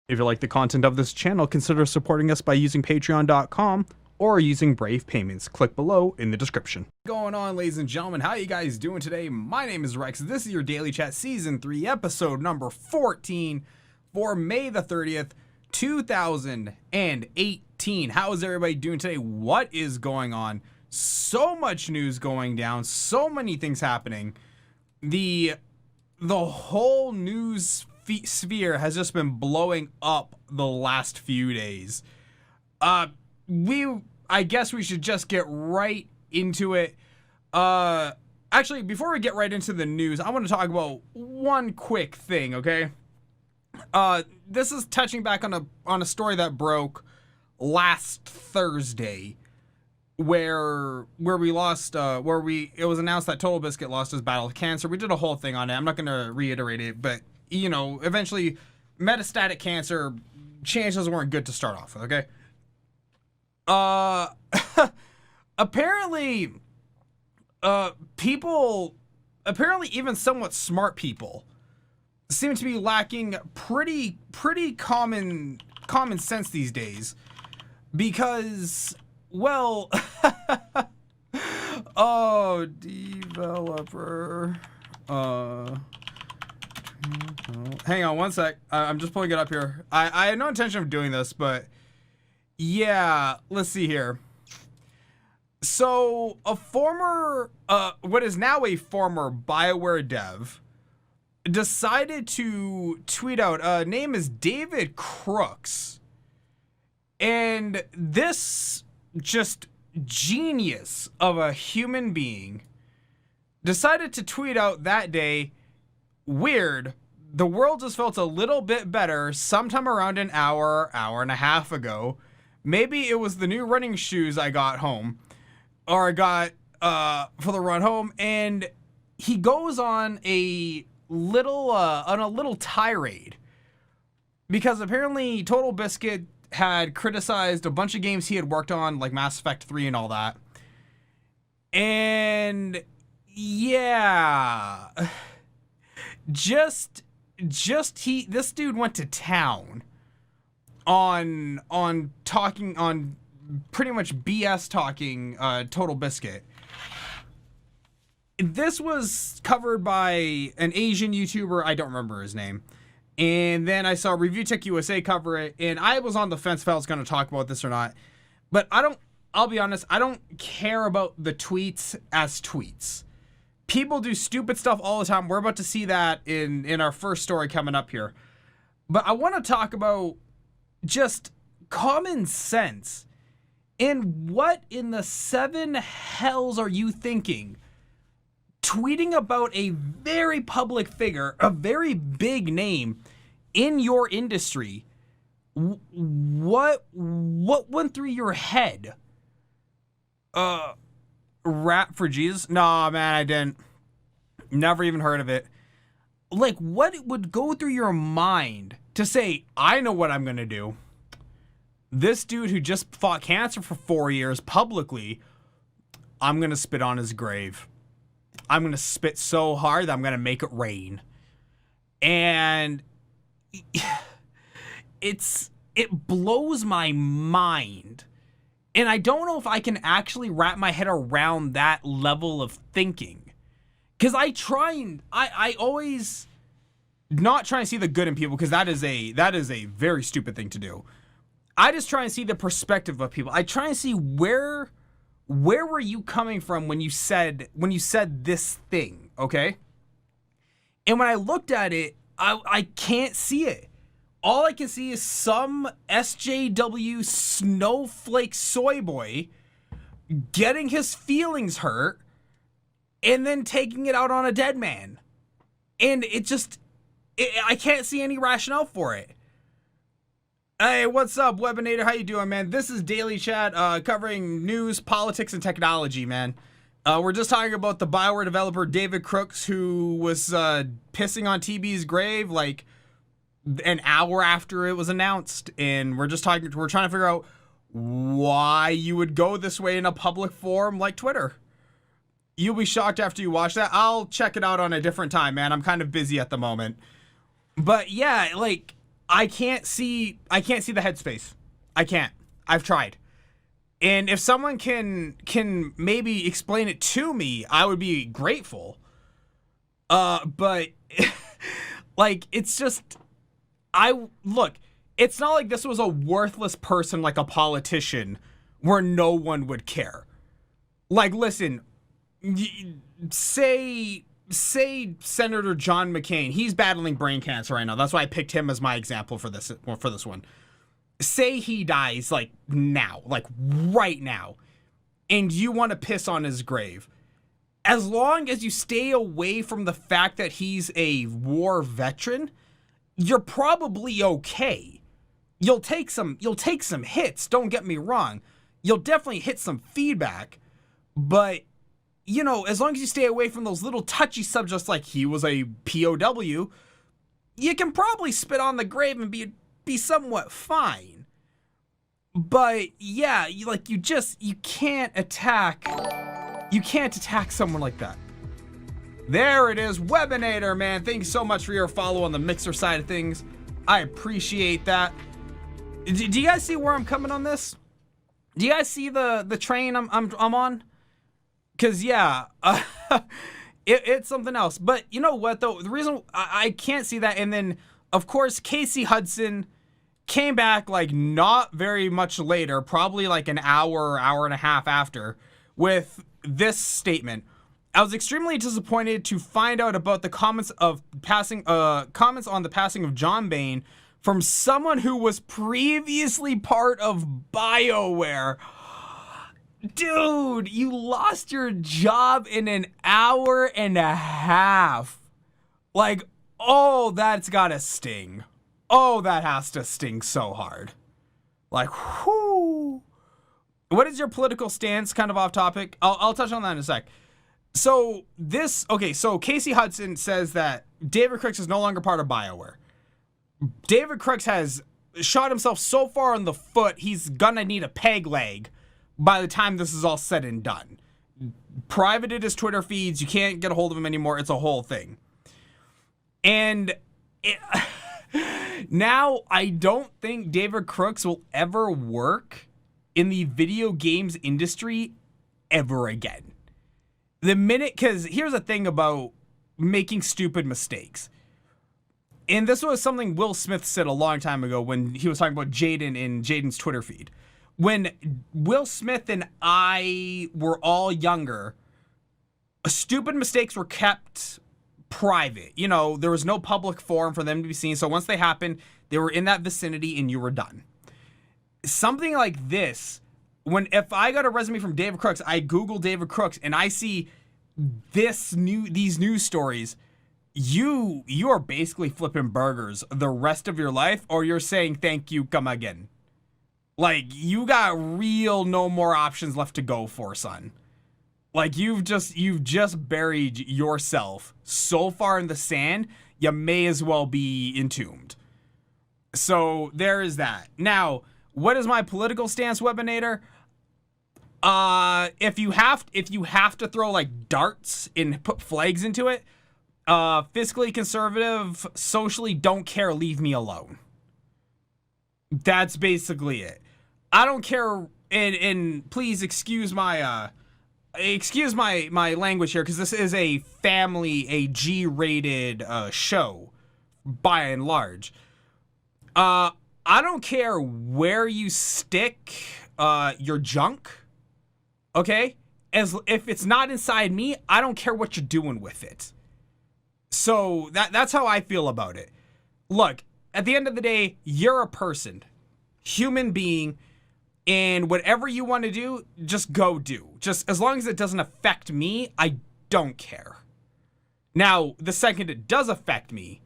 If you like the content of this channel, consider supporting us by using patreon.com or using Brave Payments. Click below in the description. What's going on, ladies and gentlemen? How you guys doing today? My name is Rex. This is your Daily Chat Season 3, episode number 14 for May the 30th, 2018. How is everybody doing today? What is going on? So much news going down, so many things happening. The whole news sphere has just been blowing up the last few days. I guess we should just get right into it. Actually, before we get right into the news, I want to talk about one quick thing, okay? This is touching back on a story that broke last Thursday, where it was announced that Total Biscuit lost his battle with cancer. We did a whole thing on it. I'm not going to reiterate it, but you know, eventually metastatic cancer, chances weren't good to start off with, okay? Apparently even somewhat smart people seem to be lacking pretty common sense these days, because, well, oh, developer, hang on one sec. I'm just pulling it up here. I had no intention of doing this, but yeah, let's see here. So a former, what is now a former BioWare dev decided to tweet out, name is David Crooks. And this just genius of a human being decided to tweet out that day, weird, the world just felt a little bit better sometime around an hour and a half ago. Maybe it was the new running shoes I got home, or I got for the run home, and he goes on a little tirade because apparently Total Biscuit had criticized a bunch of games he had worked on, like Mass Effect 3 and all that. And yeah, this dude went to town on talking, on pretty much BS talking Total Biscuit. This was covered by an Asian YouTuber, I don't remember his name. And then I saw Review Tech USA cover it, and I was on the fence if I was going to talk about this or not. But I'll be honest, I don't care about the tweets as tweets. People do stupid stuff all the time. We're about to see that in our first story coming up here. But I want to talk about just common sense. And what in the seven hells are you thinking? Tweeting about a very public figure, a very big name in your industry. What went through your head? Rap for Jesus? Nah, man, I didn't. Never even heard of it. Like, what would go through your mind to say, I know what I'm gonna do? This dude who just fought cancer for 4 years publicly, I'm gonna spit on his grave. I'm gonna spit so hard that I'm gonna make it rain. And it blows my mind. And I don't know if I can actually wrap my head around that level of thinking. Because I always not try and see the good in people, because that is a very stupid thing to do. I just try and see the perspective of people. I try and see where were you coming from when you said this thing, okay? And when I looked at it, I can't see it. All I can see is some SJW snowflake soy boy getting his feelings hurt and then taking it out on a dead man. And I can't see any rationale for it. Hey, what's up, Webinator? How you doing, man? This is Daily Chat, covering news, politics, and technology, man. We're just talking about the BioWare developer David Crooks, who was pissing on TB's grave like an hour after it was announced, and we're trying to figure out why you would go this way in a public forum like Twitter. You'll be shocked after you watch that. I'll check it out on a different time, man. I'm kind of busy at the moment. But yeah, like, I can't see the headspace. I can't. I've tried. And if someone can maybe explain it to me, I would be grateful. But like, it's just, it's not like this was a worthless person like a politician where no one would care. Like, listen, say Senator John McCain, he's battling brain cancer right now. That's why I picked him as my example for this one. Say he dies like now, like right now, and you want to piss on his grave. As long as you stay away from the fact that he's a war veteran, you're probably okay. You'll take some hits, don't get me wrong. You'll definitely hit some feedback, but you know, as long as you stay away from those little touchy subjects like he was a POW, you can probably spit on the grave and be somewhat fine. But yeah, you can't attack someone like that. There it is, Webinator, man. Thanks so much for your follow on the Mixer side of things. I appreciate that. Do you guys see where I'm coming on this? Do you guys see the train I'm on? Cause yeah, it's something else. But you know what though? The reason I can't see that, and then of course Casey Hudson came back like not very much later, probably like an hour and a half after, with this statement. I was extremely disappointed to find out about the comments on the passing of John Bain from someone who was previously part of BioWare. Dude, you lost your job in an hour and a half. Like, oh, that's gotta sting. Oh, that has to sting so hard. Like, whoo. What is your political stance? Kind of off topic. I'll touch on that in a sec. So Casey Hudson says that David Crooks is no longer part of BioWare. David Crooks has shot himself so far in the foot, he's gonna need a peg leg by the time this is all said and done. Privated his Twitter feeds. You can't get a hold of him anymore. It's a whole thing. And now I don't think David Crooks will ever work in the video games industry ever again. Because here's the thing about making stupid mistakes. And this was something Will Smith said a long time ago when he was talking about Jaden in Jaden's Twitter feed. When Will Smith and I were all younger, stupid mistakes were kept private. You know, there was no public forum for them to be seen. So once they happened, they were in that vicinity and you were done. Something like this, if I got a resume from David Crooks, I Google David Crooks and I see these news stories, you are basically flipping burgers the rest of your life, or you're saying thank you, come again. Like, you got real no more options left to go for, son. Like, you've just buried yourself so far in the sand, you may as well be entombed. So there is that. Now, what is my political stance, Webinator? If you have to throw like darts and put flags into it, fiscally conservative, socially don't care, leave me alone. That's basically it. I don't care, and please excuse my language here, because this is a G-rated show, by and large. I don't care where you stick your junk, okay? If it's not inside me, I don't care what you're doing with it. So that's how I feel about it. Look, at the end of the day, you're a person, human being, and whatever you want to do, just go do. Just as long as it doesn't affect me, I don't care. Now, the second it does affect me,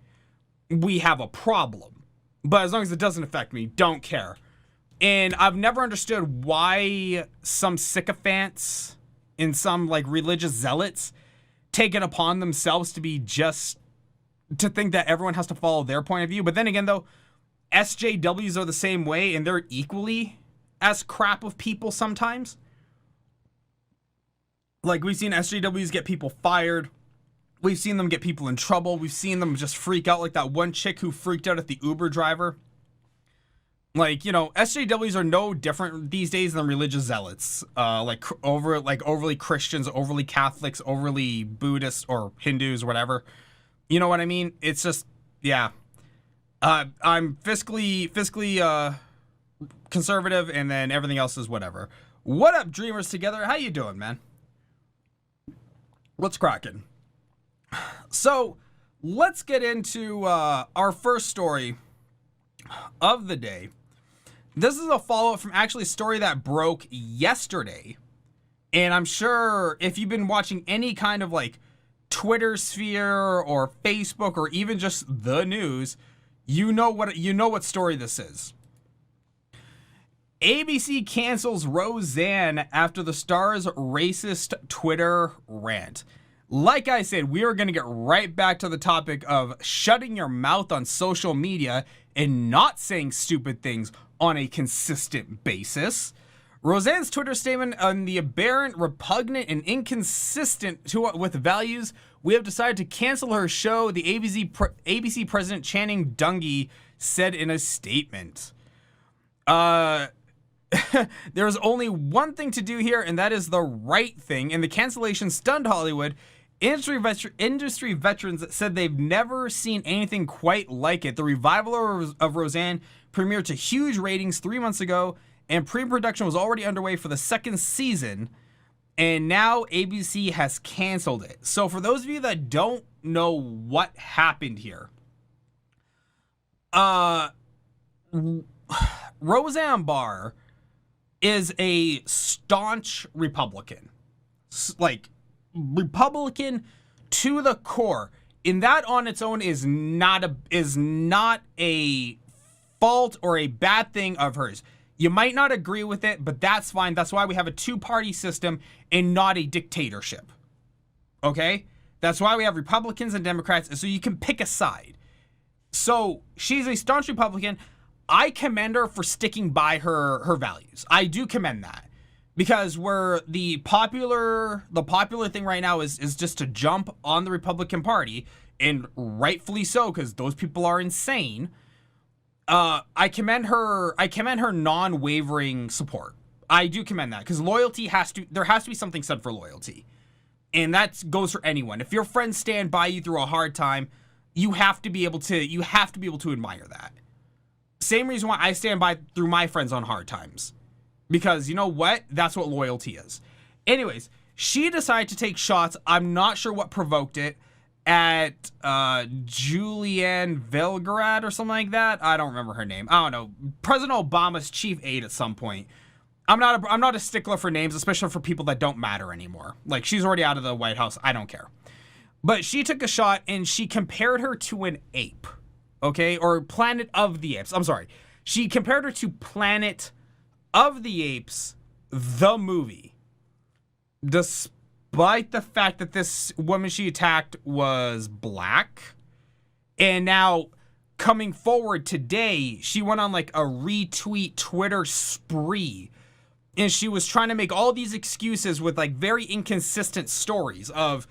we have a problem. But as long as it doesn't affect me, don't care. And I've never understood why some sycophants and some like religious zealots take it upon themselves to think that everyone has to follow their point of view. But then again, though, SJWs are the same way, and they're equally as crap of people sometimes. Like, we've seen SJWs get people fired. We've seen them get people in trouble. We've seen them just freak out, like that one chick who freaked out at the Uber driver. Like, you know, SJWs are no different these days than religious zealots. Overly Christians, overly Catholics, overly Buddhists or Hindus or whatever. You know what I mean? It's just, yeah. I'm fiscally conservative, and then everything else is whatever. What up, dreamers together? How you doing, man? What's cracking? So, let's get into our first story of the day. This is a follow-up from actually a story that broke yesterday. And I'm sure if you've been watching any kind of like Twitter sphere or Facebook or even just the news, you know what story this is. ABC cancels Roseanne after the star's racist Twitter rant. Like I said, we are going to get right back to the topic of shutting your mouth on social media and not saying stupid things on a consistent basis. Roseanne's Twitter statement on the aberrant, repugnant, and inconsistent with values. We have decided to cancel her show, the ABC president Channing Dungey said in a statement. There's only one thing to do here, and that is the right thing, and the cancellation stunned Hollywood. Industry veterans said they've never seen anything quite like it. The revival of Roseanne premiered to huge ratings 3 months ago, and pre-production was already underway for the second season, and now ABC has canceled it. So for those of you that don't know what happened here, Roseanne Barr is a staunch Republican. Like, Republican to the core, and that on its own is not a fault or a bad thing of hers. You might not agree with it, but that's fine. That's why we have a two-party system and not a dictatorship. Okay? That's why we have Republicans and Democrats, so you can pick a side. So she's a staunch Republican. I commend her for sticking by her values. I do commend that. Because where the popular thing right now is just to jump on the Republican Party, and rightfully so, because those people are insane. I commend her non-wavering support. I do commend that, because there has to be something said for loyalty. And that goes for anyone. If your friends stand by you through a hard time, you have to be able to admire that. Same reason why I stand by through my friends on hard times. Because you know what? That's what loyalty is. Anyways, she decided to take shots. I'm not sure what provoked it at Julianne Velgarad or something like that. I don't remember her name. I don't know. President Obama's chief aide at some point. I'm not a stickler for names, especially for people that don't matter anymore. Like, she's already out of the White House. I don't care. But she took a shot and she compared her to an ape. Okay? Or Planet of the Apes. I'm sorry. She compared her to Planet of the Apes, the movie, despite the fact that this woman she attacked was black. And now, coming forward today, she went on like a retweet Twitter spree. And she was trying to make all these excuses with like very inconsistent stories of,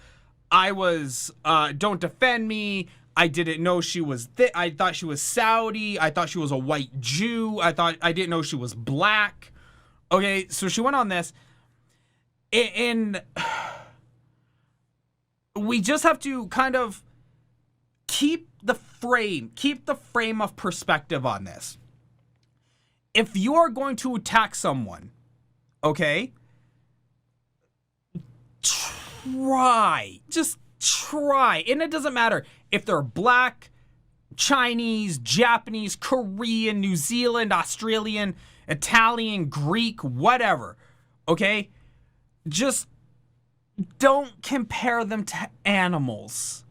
don't defend me. I didn't know she was I thought she was Saudi. I thought she was a white Jew. I didn't know she was black. Okay, so she went on this. And we just have to kind of keep the frame of perspective on this. If you are going to attack someone, okay, just try. And it doesn't matter if they're black, Chinese, Japanese, Korean, New Zealand, Australian, Italian, Greek, whatever. Okay? Just don't compare them to animals.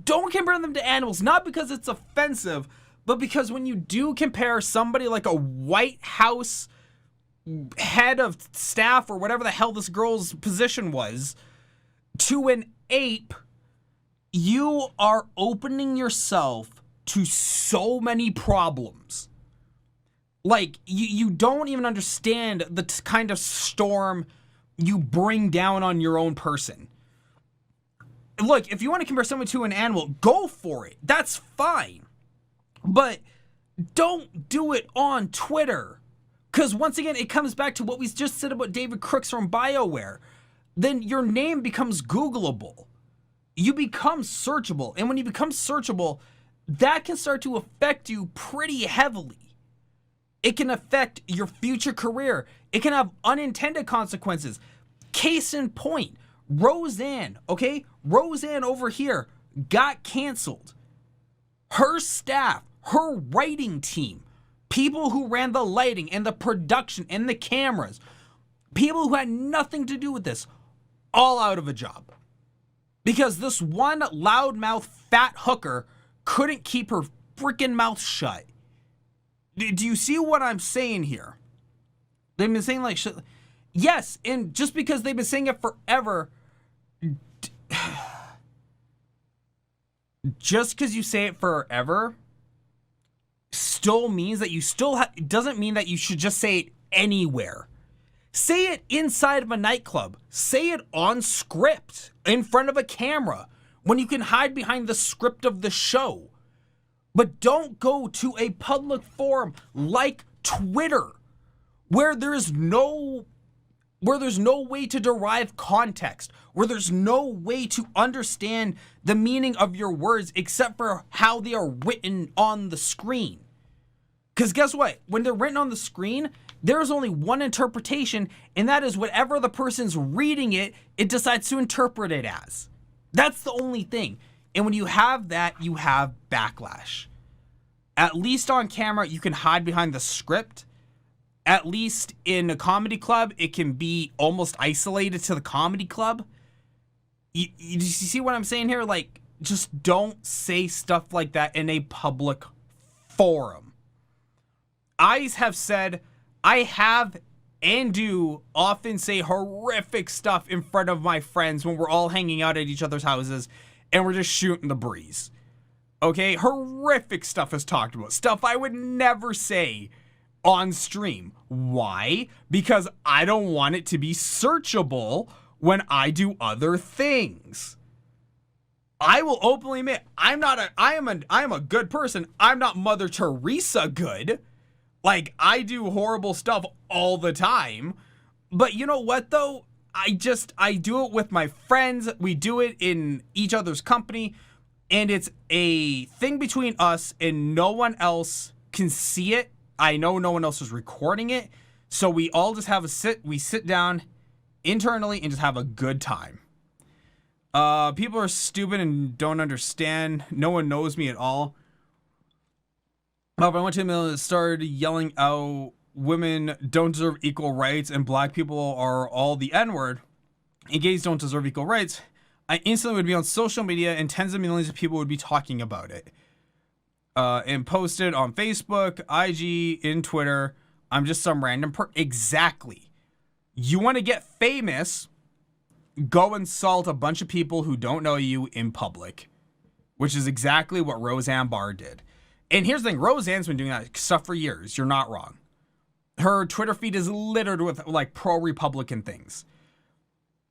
Don't compare them to animals, not because it's offensive, but because when you do compare somebody like a White House head of staff or whatever the hell this girl's position was to an ape, you are opening yourself to so many problems. Like, you don't even understand the kind of storm you bring down on your own person. look, if you want to compare someone to an animal, go for it. That's fine. But don't do it on Twitter. Because once again, it comes back to what we just said about David Crooks from BioWare. Then your name becomes Googleable. You become searchable. And when you become searchable, that can start to affect you pretty heavily. It can affect your future career. It can have unintended consequences. Case in point, Roseanne, okay? Roseanne over here got canceled. Her staff, her writing team, people who ran the lighting and the production and the cameras, people who had nothing to do with this, all out of a job. Because this one loudmouth fat hooker couldn't keep her freaking mouth shut. Do you see what I'm saying here? They've been saying like shit. Yes, and just because they've been saying it forever, just because you say it forever still means that you still doesn't mean that you should just say it anywhere. Say it inside of a nightclub. Say it on script, in front of a camera, when you can hide behind the script of the show. But don't go to a public forum like Twitter, where there's no way to derive context, where there's no way to understand the meaning of your words except for how they are written on the screen. Because guess what? When they're written on the screen, there's only one interpretation, and that is whatever the person's reading it decides to interpret it as. That's the only thing. And when you have that, you have backlash. At least on camera, you can hide behind the script. At least in a comedy club, it can be almost isolated to the comedy club. You see what I'm saying here? Like, just don't say stuff like that in a public forum. I have said, I have and do often say horrific stuff in front of my friends when we're all hanging out at each other's houses and we're just shooting the breeze. Okay? Horrific stuff is talked about. Stuff I would never say on stream. Why? Because I don't want it to be searchable when I do other things. I will openly admit, I am a good person. I'm not Mother Teresa good. Like, I do horrible stuff all the time. But you know what, though? I do it with my friends. We do it in each other's company. And it's a thing between us and no one else can see it. I know no one else is recording it. So we all just we sit down internally and just have a good time. People are stupid and don't understand. No one knows me at all. But I went to him and started yelling out, women don't deserve equal rights and black people are all the N-word, and gays don't deserve equal rights. I instantly would be on social media and tens of millions of people would be talking about it. And posted on Facebook, IG, in Twitter. I'm just some random Exactly. You want to get famous, go insult a bunch of people who don't know you in public. Which is exactly what Roseanne Barr did. And here's the thing, Roseanne's been doing that stuff for years. You're not wrong. Her Twitter feed is littered with like pro-Republican things.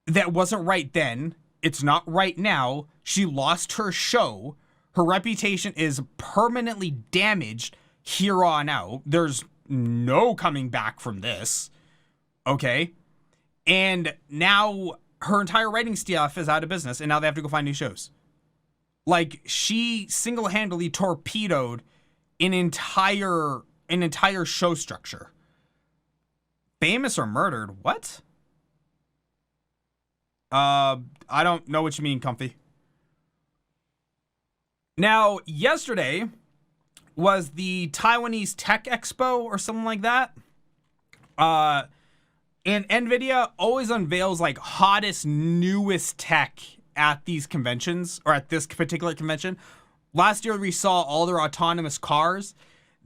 That wasn't right then. It's not right now. She lost her show. Her reputation is permanently damaged here on out. There's no coming back from this. Okay? And now her entire writing staff is out of business, and now they have to go find new shows. Like, she single-handedly torpedoed an entire show structure. Famous or murdered? What? I don't know what you mean, Comfy. Now, yesterday was the Taiwanese Tech Expo or something like that. And NVIDIA always unveils like hottest, newest tech at these conventions, or at this particular convention. Last year, we saw all their autonomous cars.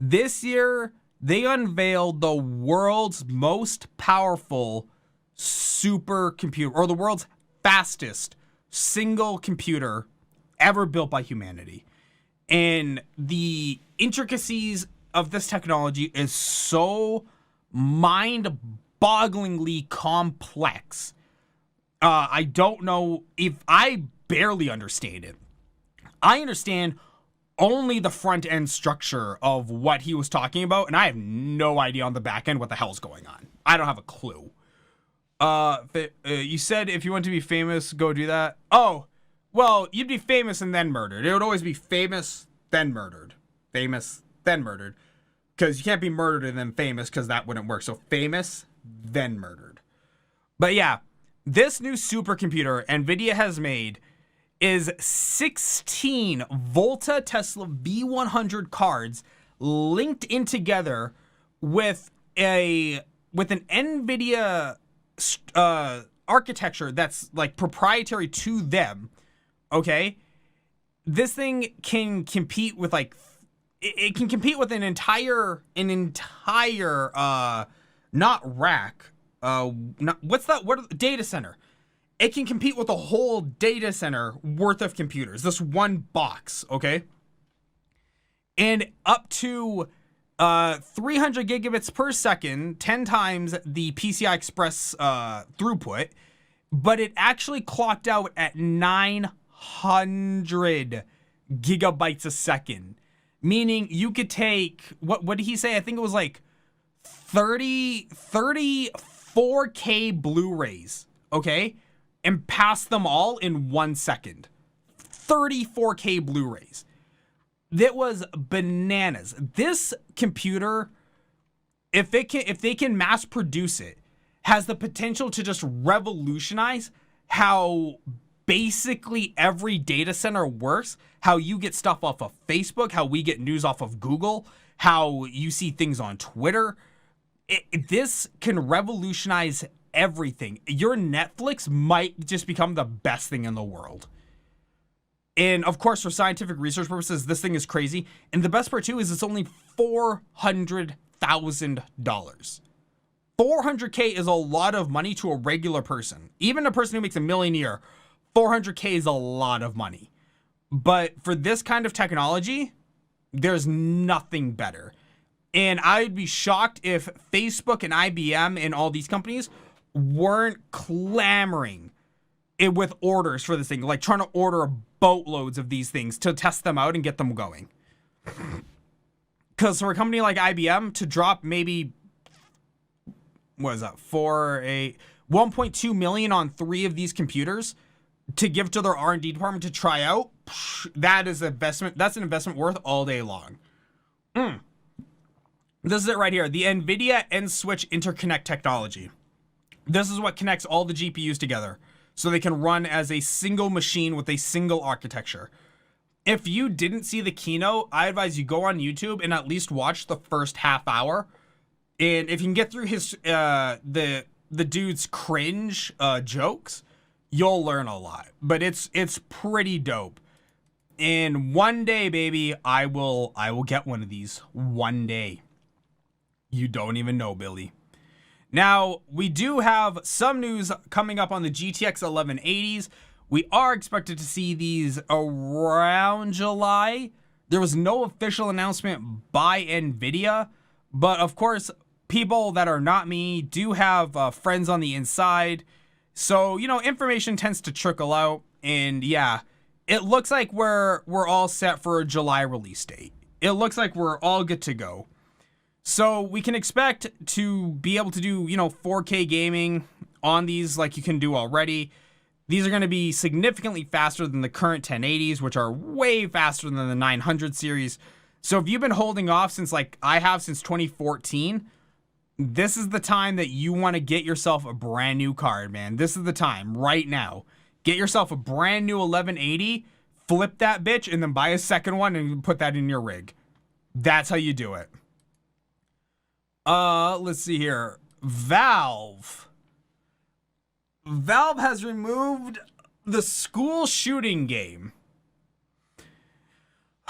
This year, they unveiled the world's most powerful supercomputer, or the world's fastest single computer ever built by humanity. And the intricacies of this technology is so mind-bogglingly complex. I don't know if I barely understand it. I understand only the front end structure of what he was talking about, and I have no idea on the back end what the hell's going on. I don't have a clue. You said if you want to be famous, go do that. Oh, well, you'd be famous and then murdered. It would always be famous, then murdered. Famous, then murdered. Because you can't be murdered and then famous, because that wouldn't work. So famous, then murdered. But yeah, this new supercomputer NVIDIA has made is 16 Volta Tesla V100 cards linked in together with an NVIDIA architecture that's like proprietary to them. Okay, this thing can compete with it can compete with an entire not rack, data center. It can compete with a whole data center worth of computers. This one box, okay? And up to 300 gigabits per second, 10 times the PCI Express throughput, but it actually clocked out at 900 gigabytes a second, meaning you could take, what did he say? I think it was like 34K Blu-rays, okay? And pass them all in 1 second. 34K Blu-rays. That was bananas. This computer, if they can mass produce it, has the potential to just revolutionize how basically every data center works, how you get stuff off of Facebook, how we get news off of Google, how you see things on Twitter. This can revolutionize everything. Your Netflix might just become the best thing in the world. And of course, for scientific research purposes, this thing is crazy. And the best part too is it's only $400,000. $400K is a lot of money to a regular person. Even a person who makes $1 million a year, $400K is a lot of money. But for this kind of technology, there's nothing better. And I'd be shocked if Facebook and IBM and all these companies weren't clamoring it with orders for this thing, like trying to order boatloads of these things to test them out and get them going. Because for a company like IBM to drop maybe, what is that, 1.2 million on 3 of these computers to give to their R&D department to try out, that is investment. That's an investment worth all day long. This is it right here. The NVIDIA N-Switch Interconnect technology. This is what connects all the GPUs together so they can run as a single machine with a single architecture. If you didn't see the keynote, I advise you go on YouTube and at least watch the first half hour. And if you can get through his the dude's cringe jokes, you'll learn a lot. But it's pretty dope. And one day, baby, I will get one of these one day. You don't even know, Billy. Now, we do have some news coming up on the GTX 1180s. We are expected to see these around July. There was no official announcement by NVIDIA, but of course, people that are not me do have friends on the inside. So, you know, information tends to trickle out, and yeah, it looks like we're all set for a July release date. It looks like we're all good to go. So we can expect to be able to do, you know, 4K gaming on these like you can do already. These are going to be significantly faster than the current 1080s, which are way faster than the 900 series. So if you've been holding off since like I have since 2014, this is the time that you want to get yourself a brand new card, man. This is the time right now. Get yourself a brand new 1180, flip that bitch, and then buy a second one and put that in your rig. That's how you do it. Let's see here. Valve has removed the school shooting game.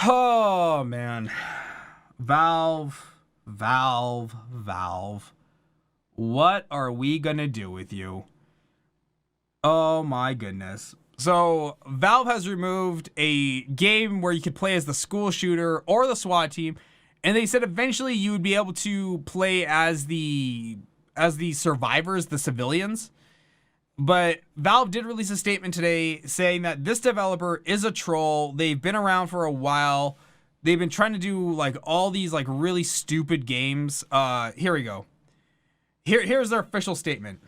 Oh, man. Valve. What are we gonna do with you? Oh, my goodness. So, Valve has removed a game where you could play as the school shooter or the SWAT team. And they said eventually you would be able to play as the survivors, the civilians. But Valve did release a statement today saying that this developer is a troll. They've been around for a while. They've been trying to do like all these like really stupid games. Here we go. Here's their official statement.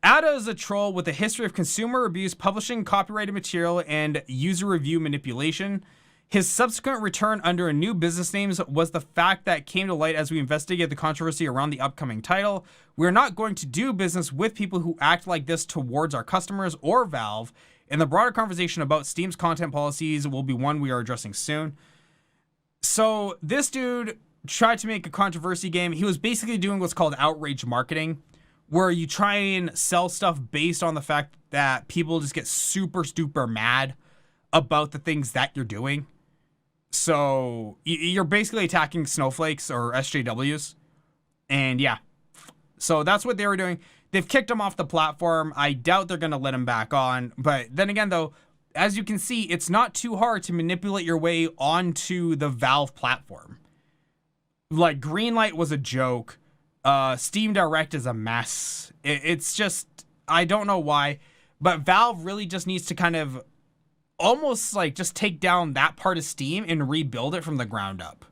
Ada is a troll with a history of consumer abuse, publishing copyrighted material, and user review manipulation. His subsequent return under a new business name was the fact that came to light as we investigated the controversy around the upcoming title. We're not going to do business with people who act like this towards our customers or Valve, and the broader conversation about Steam's content policies will be one we are addressing soon. So this dude tried to make a controversy game. He was basically doing what's called outrage marketing, where you try and sell stuff based on the fact that people just get super mad about the things that you're doing. So you're basically attacking snowflakes or SJWs. And yeah, so that's what they were doing. They've kicked him off the platform. I doubt they're going to let him back on. But then again, though, as you can see, it's not too hard to manipulate your way onto the Valve platform. Like, Greenlight was a joke. Steam Direct is a mess. It's just, I don't know why. But Valve really just needs to kind of almost like just take down that part of Steam and rebuild it from the ground up.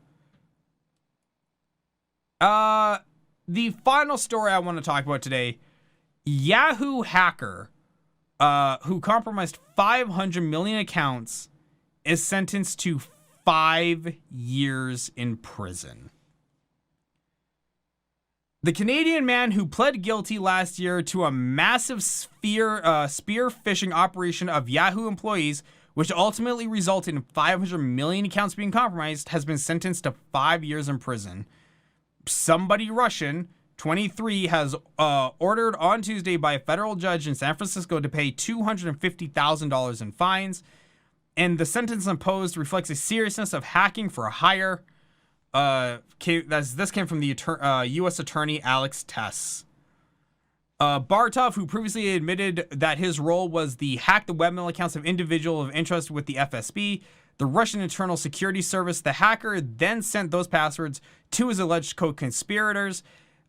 The final story I want to talk about today, Yahoo hacker who compromised 500 million accounts is sentenced to 5 years in prison. The Canadian man who pled guilty last year to a massive spear phishing operation of Yahoo employees, which ultimately resulted in 500 million accounts being compromised, has been sentenced to 5 years in prison. Somebody Russian, 23, has ordered on Tuesday by a federal judge in San Francisco to pay $250,000 in fines, and the sentence imposed reflects the seriousness of hacking for hire. This came from the U.S. Attorney Alex Tess. Bartov, who previously admitted that his role was the hack the webmail accounts of individual of interest with the FSB, the Russian Internal Security Service. The hacker then sent those passwords to his alleged co-conspirators,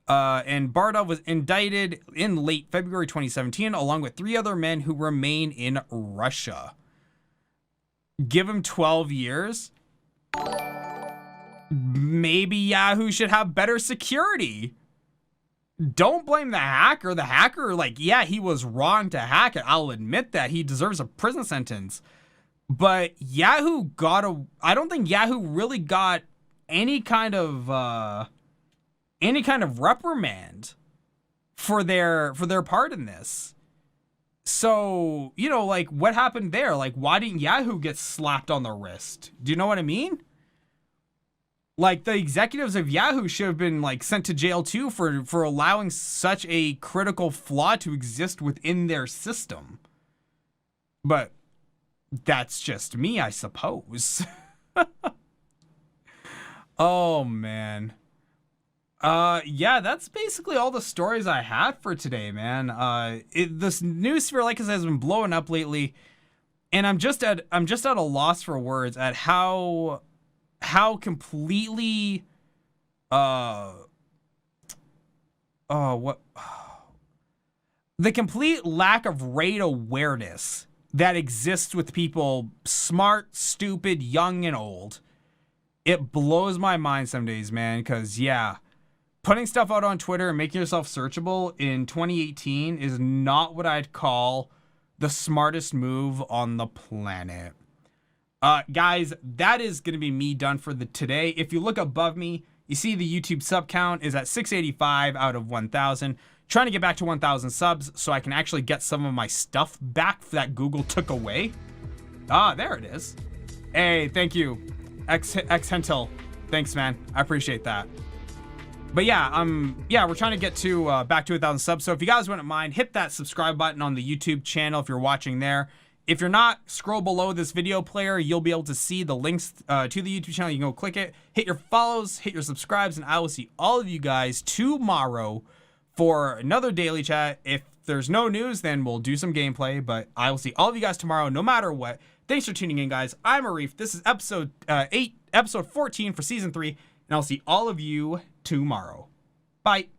and Bartov was indicted in late February 2017, along with 3 other men who remain in Russia. Give him 12 years. Maybe Yahoo should have better security. Don't blame the hacker. The hacker, like, yeah, he was wrong to hack it. I'll admit that. He deserves a prison sentence. But Yahoo I don't think Yahoo really got any kind of reprimand for their part in this. So, you know, like, what happened there? Like, why didn't Yahoo get slapped on the wrist? Do you know what I mean? Like, the executives of Yahoo should have been, like, sent to jail, too, for allowing such a critical flaw to exist within their system. But that's just me, I suppose. Oh, man. Yeah, that's basically all the stories I had for today, man. This news sphere, like I said, has been blowing up lately, and I'm just at a loss for words at how completely the complete lack of raid awareness that exists with people smart, stupid, young, and old. It blows my mind some days, man, because yeah, putting stuff out on Twitter and making yourself searchable in 2018 is not what I'd call the smartest move on the planet. Guys, that is going to be me done for today. If you look above me, you see the YouTube sub count is at 685 out of 1,000. Trying to get back to 1,000 subs so I can actually get some of my stuff back that Google took away. Ah, there it is. Hey, thank you, X Hentel. Thanks, man. I appreciate that. But yeah, we're trying to get to back to 1,000 subs. So if you guys wouldn't mind, hit that subscribe button on the YouTube channel if you're watching there. If you're not, scroll below this video player. You'll be able to see the links to the YouTube channel. You can go click it, hit your follows, hit your subscribes, and I will see all of you guys tomorrow for another daily chat. If there's no news, then we'll do some gameplay, but I will see all of you guys tomorrow no matter what. Thanks for tuning in, guys. I'm Arif. This is episode 14 for season 3, and I'll see all of you tomorrow. Bye.